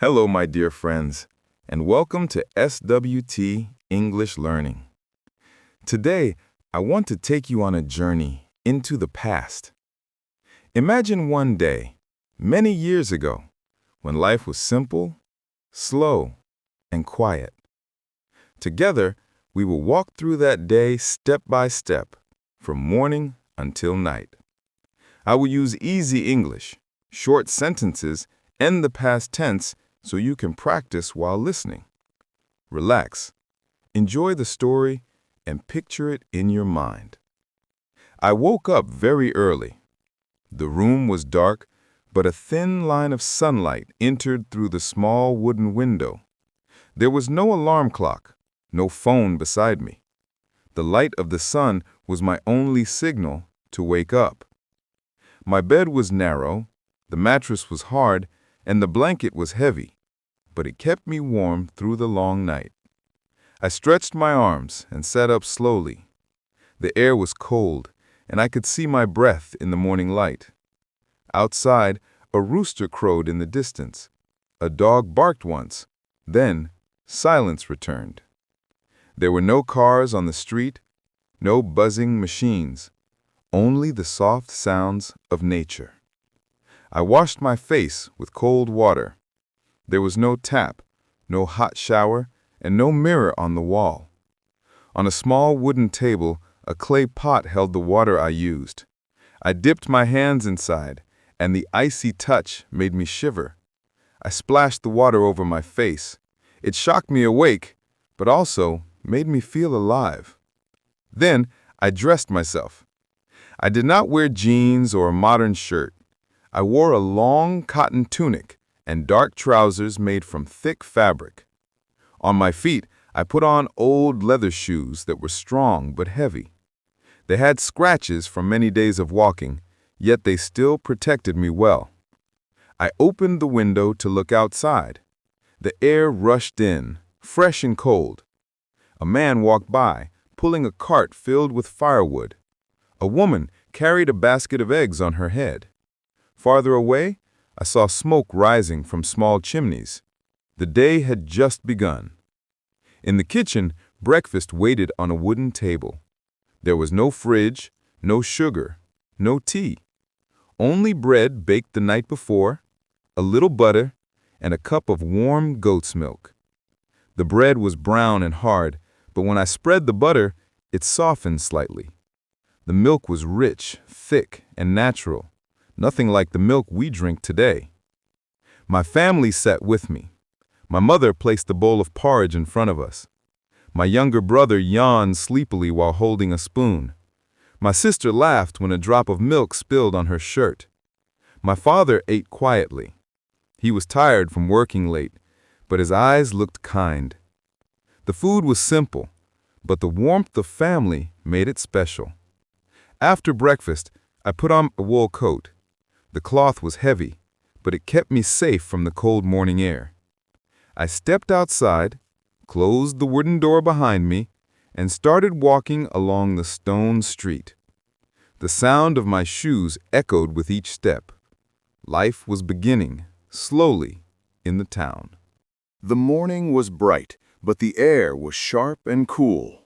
Hello, my dear friends, and welcome to SWT English Learning. Today, I want to take you on a journey into the past. Imagine one day, many years ago, when life was simple, slow, and quiet. Together, we will walk through that day step by step, from morning until night. I will use easy English, short sentences, and the past tense so you can practice while listening. Relax, enjoy the story, and picture it in your mind. I woke up very early. The room was dark, but a thin line of sunlight entered through the small wooden window. There was no alarm clock, no phone beside me. The light of the sun was my only signal to wake up. My bed was narrow, the mattress was hard, and the blanket was heavy, but it kept me warm through the long night. I stretched my arms and sat up slowly. The air was cold, and I could see my breath in the morning light. Outside, a rooster crowed in the distance. A dog barked once. Then, silence returned. There were no cars on the street, no buzzing machines, only the soft sounds of nature. I washed my face with cold water. There was no tap, no hot shower, and no mirror on the wall. On a small wooden table, a clay pot held the water I used. I dipped my hands inside, and the icy touch made me shiver. I splashed the water over my face. It shocked me awake, but also made me feel alive. Then I dressed myself. I did not wear jeans or a modern shirt. I wore a long cotton tunic and dark trousers made from thick fabric. On my feet, I put on old leather shoes that were strong but heavy. They had scratches from many days of walking, yet they still protected me well. I opened the window to look outside. The air rushed in, fresh and cold. A man walked by, pulling a cart filled with firewood. A woman carried a basket of eggs on her head. Farther away, I saw smoke rising from small chimneys. The day had just begun. In the kitchen, breakfast waited on a wooden table. There was no fridge, no sugar, no tea. Only bread baked the night before, a little butter, and a cup of warm goat's milk. The bread was brown and hard, but when I spread the butter, it softened slightly. The milk was rich, thick, and natural, nothing like the milk we drink today. My family sat with me. My mother placed a bowl of porridge in front of us. My younger brother yawned sleepily while holding a spoon. My sister laughed when a drop of milk spilled on her shirt. My father ate quietly. He was tired from working late, but his eyes looked kind. The food was simple, but the warmth of family made it special. After breakfast, I put on a wool coat. The cloth was heavy, but it kept me safe from the cold morning air. I stepped outside, closed the wooden door behind me, and started walking along the stone street. The sound of my shoes echoed with each step. Life was beginning, slowly, in the town. The morning was bright, but the air was sharp and cool.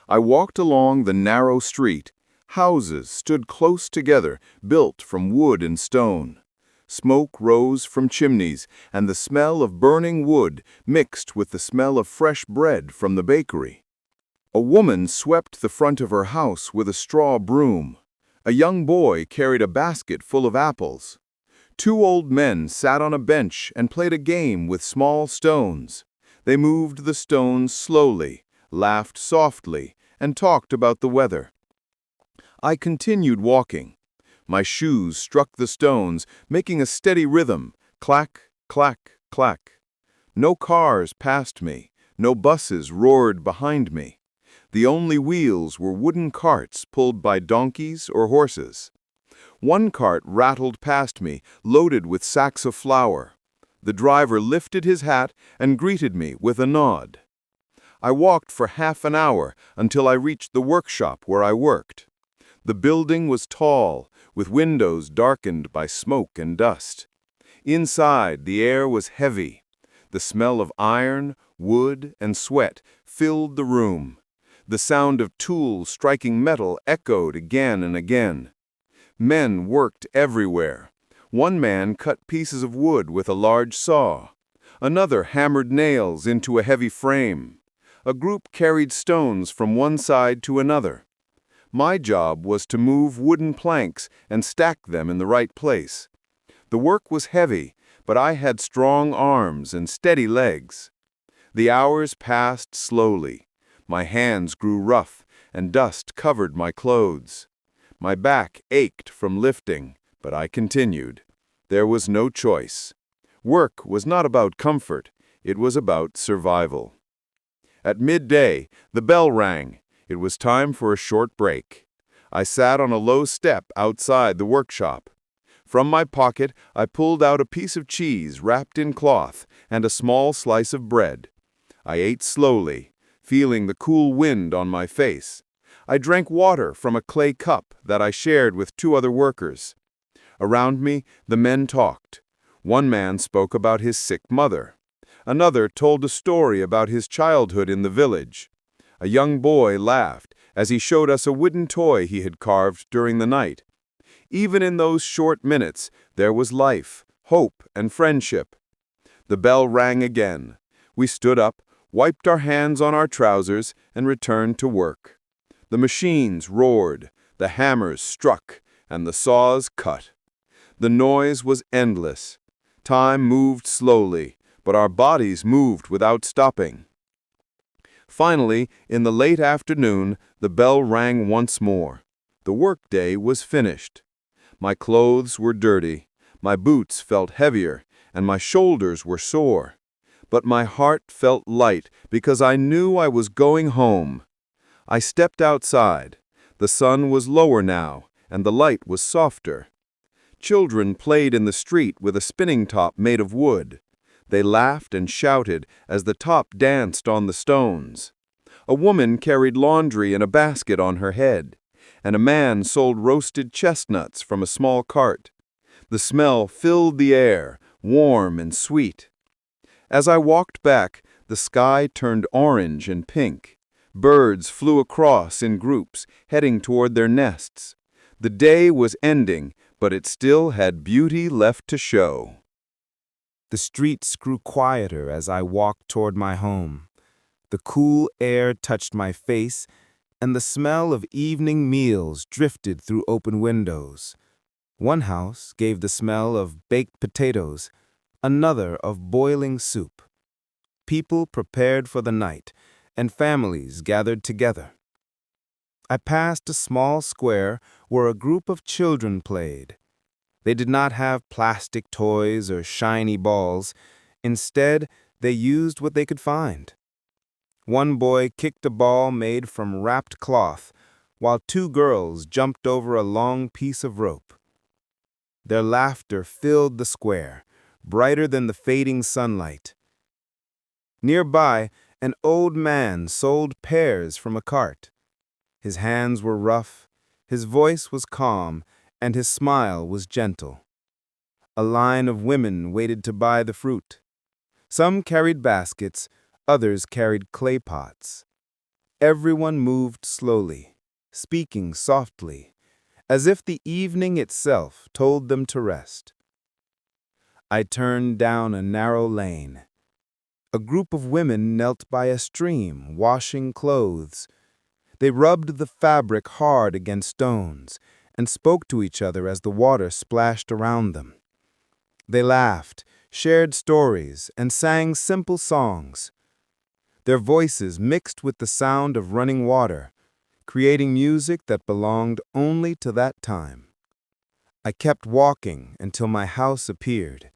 I walked along the narrow street. Houses stood close together, built from wood and stone. Smoke rose from chimneys, and the smell of burning wood mixed with the smell of fresh bread from the bakery. A woman swept the front of her house with a straw broom. A young boy carried a basket full of apples. Two old men sat on a bench and played a game with small stones. They moved the stones slowly, laughed softly, and talked about the weather. I continued walking. My shoes struck the stones, making a steady rhythm, clack, clack, clack. No cars passed me, no buses roared behind me. The only wheels were wooden carts pulled by donkeys or horses. One cart rattled past me, loaded with sacks of flour. The driver lifted his hat and greeted me with a nod. I walked for half an hour until I reached the workshop where I worked. The building was tall, with windows darkened by smoke and dust. Inside, the air was heavy. The smell of iron, wood, and sweat filled the room. The sound of tools striking metal echoed again and again. Men worked everywhere. One man cut pieces of wood with a large saw. Another hammered nails into a heavy frame. A group carried stones from one side to another. My job was to move wooden planks and stack them in the right place. The work was heavy, but I had strong arms and steady legs. The hours passed slowly. My hands grew rough, and dust covered my clothes. My back ached from lifting, but I continued. There was no choice. Work was not about comfort, it was about survival. At midday, the bell rang. It was time for a short break. I sat on a low step outside the workshop. From my pocket, I pulled out a piece of cheese wrapped in cloth and a small slice of bread. I ate slowly, feeling the cool wind on my face. I drank water from a clay cup that I shared with two other workers. Around me, the men talked. One man spoke about his sick mother. Another told a story about his childhood in the village. A young boy laughed as he showed us a wooden toy he had carved during the night. Even in those short minutes, there was life, hope, and friendship. The bell rang again. We stood up, wiped our hands on our trousers, and returned to work. The machines roared, the hammers struck, and the saws cut. The noise was endless. Time moved slowly, but our bodies moved without stopping. Finally, in the late afternoon, the bell rang once more. The workday was finished. My clothes were dirty, my boots felt heavier, and my shoulders were sore. But my heart felt light because I knew I was going home. I stepped outside. The sun was lower now, and the light was softer. Children played in the street with a spinning top made of wood. They laughed and shouted as the top danced on the stones. A woman carried laundry in a basket on her head, and a man sold roasted chestnuts from a small cart. The smell filled the air, warm and sweet. As I walked back, the sky turned orange and pink. Birds flew across in groups, heading toward their nests. The day was ending, but it still had beauty left to show. The streets grew quieter as I walked toward my home. The cool air touched my face, and the smell of evening meals drifted through open windows. One house gave the smell of baked potatoes, another of boiling soup. People prepared for the night, and families gathered together. I passed a small square where a group of children played. They did not have plastic toys or shiny balls. Instead, they used what they could find. One boy kicked a ball made from wrapped cloth, while two girls jumped over a long piece of rope. Their laughter filled the square, brighter than the fading sunlight. Nearby, an old man sold pears from a cart. His hands were rough, his voice was calm, and his smile was gentle. A line of women waited to buy the fruit. Some carried baskets, others carried clay pots. Everyone moved slowly, speaking softly, as if the evening itself told them to rest. I turned down a narrow lane. A group of women knelt by a stream, washing clothes. They rubbed the fabric hard against stones and spoke to each other as the water splashed around them. They laughed, shared stories, and sang simple songs. Their voices mixed with the sound of running water, creating music that belonged only to that time. I kept walking until my house appeared.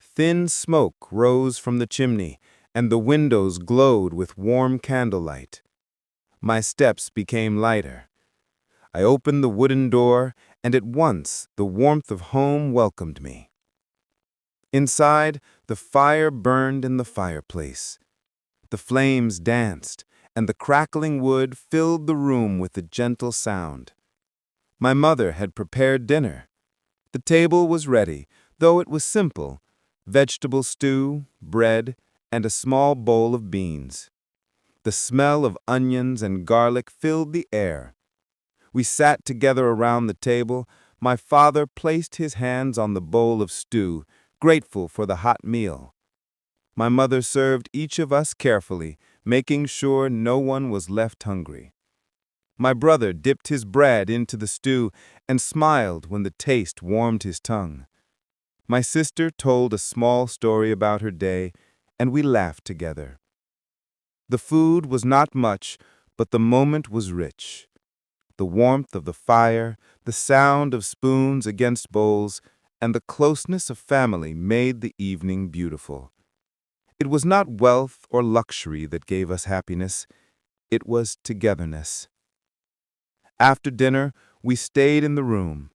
Thin smoke rose from the chimney, and the windows glowed with warm candlelight. My steps became lighter. I opened the wooden door, and at once the warmth of home welcomed me. Inside, the fire burned in the fireplace. The flames danced, and the crackling wood filled the room with a gentle sound. My mother had prepared dinner. The table was ready, though it was simple. vegetable stew, bread, and a small bowl of beans. The smell of onions and garlic filled the air. We sat together around the table. My father placed his hands on the bowl of stew, grateful for the hot meal. My mother served each of us carefully, making sure no one was left hungry. My brother dipped his bread into the stew and smiled when the taste warmed his tongue. My sister told a small story about her day, and we laughed together. The food was not much, but the moment was rich. The warmth of the fire, the sound of spoons against bowls, and the closeness of family made the evening beautiful. It was not wealth or luxury that gave us happiness. It was togetherness. After dinner, we stayed in the room.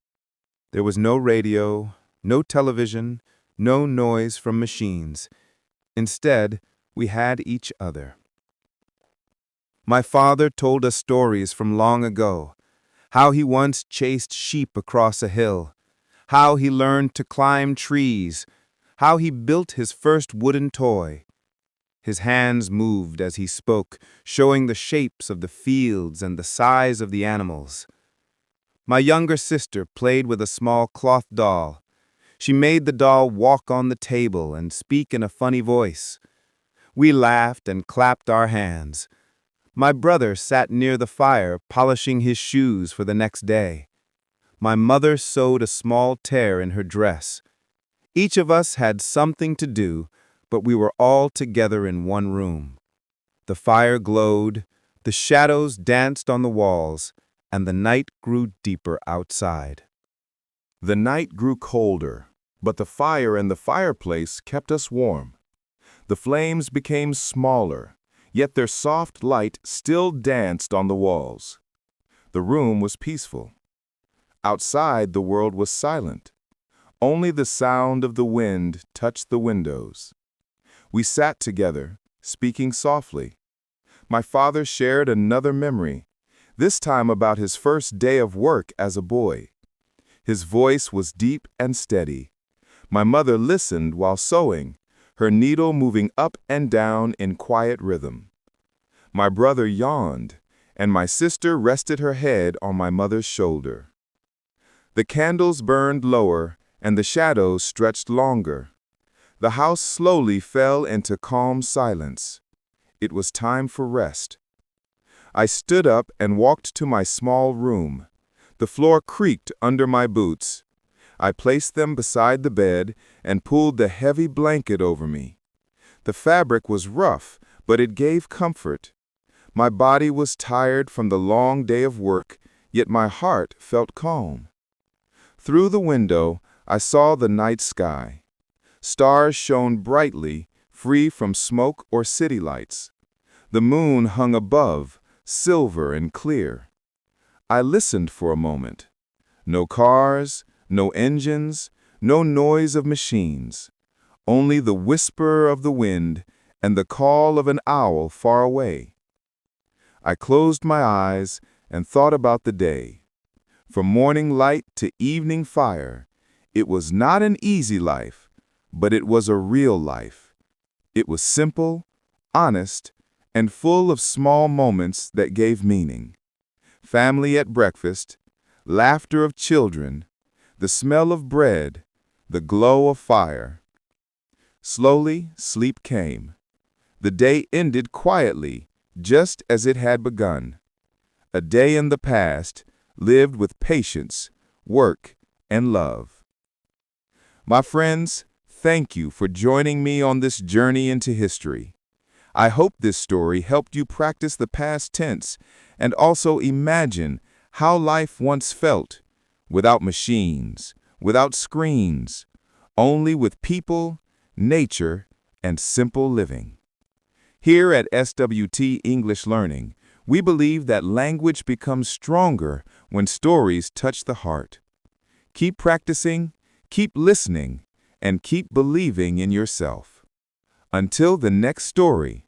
There was no radio, no television, no noise from machines. Instead, we had each other. My father told us stories from long ago, how he once chased sheep across a hill, how he learned to climb trees, how he built his first wooden toy. His hands moved as he spoke, showing the shapes of the fields and the size of the animals. My younger sister played with a small cloth doll. She made the doll walk on the table and speak in a funny voice. We laughed and clapped our hands. My brother sat near the fire, polishing his shoes for the next day. My mother sewed a small tear in her dress. Each of us had something to do, but we were all together in one room. The fire glowed, the shadows danced on the walls, and the night grew deeper outside. The night grew colder, but the fire in the fireplace kept us warm. The flames became smaller, yet their soft light still danced on the walls. The room was peaceful. Outside, the world was silent. Only the sound of the wind touched the windows. We sat together, speaking softly. My father shared another memory, this time about his first day of work as a boy. His voice was deep and steady. My mother listened while sewing, her needle moving up and down in quiet rhythm. My brother yawned, and my sister rested her head on my mother's shoulder. The candles burned lower, and the shadows stretched longer. The house slowly fell into calm silence. It was time for rest. I stood up and walked to my small room. The floor creaked under my boots. I placed them beside the bed and pulled the heavy blanket over me. The fabric was rough, but it gave comfort. My body was tired from the long day of work, yet my heart felt calm. Through the window, I saw the night sky. Stars shone brightly, free from smoke or city lights. The moon hung above, silver and clear. I listened for a moment. No cars, no engines, no noise of machines. Only the whisper of the wind and the call of an owl far away. I closed my eyes and thought about the day. From morning light to evening fire, it was not an easy life, but it was a real life. It was simple, honest, and full of small moments that gave meaning. Family at breakfast, laughter of children, the smell of bread, the glow of fire. Slowly, sleep came. The day ended quietly, just as it had begun. A day in the past, lived with patience, work, and love. My friends, thank you for joining me on this journey into history. I hope this story helped you practice the past tense and also imagine how life once felt, without machines, without screens, only with people, nature, and simple living. Here at SWT English Learning, we believe that language becomes stronger when stories touch the heart. Keep practicing, keep listening, and keep believing in yourself. Until the next story,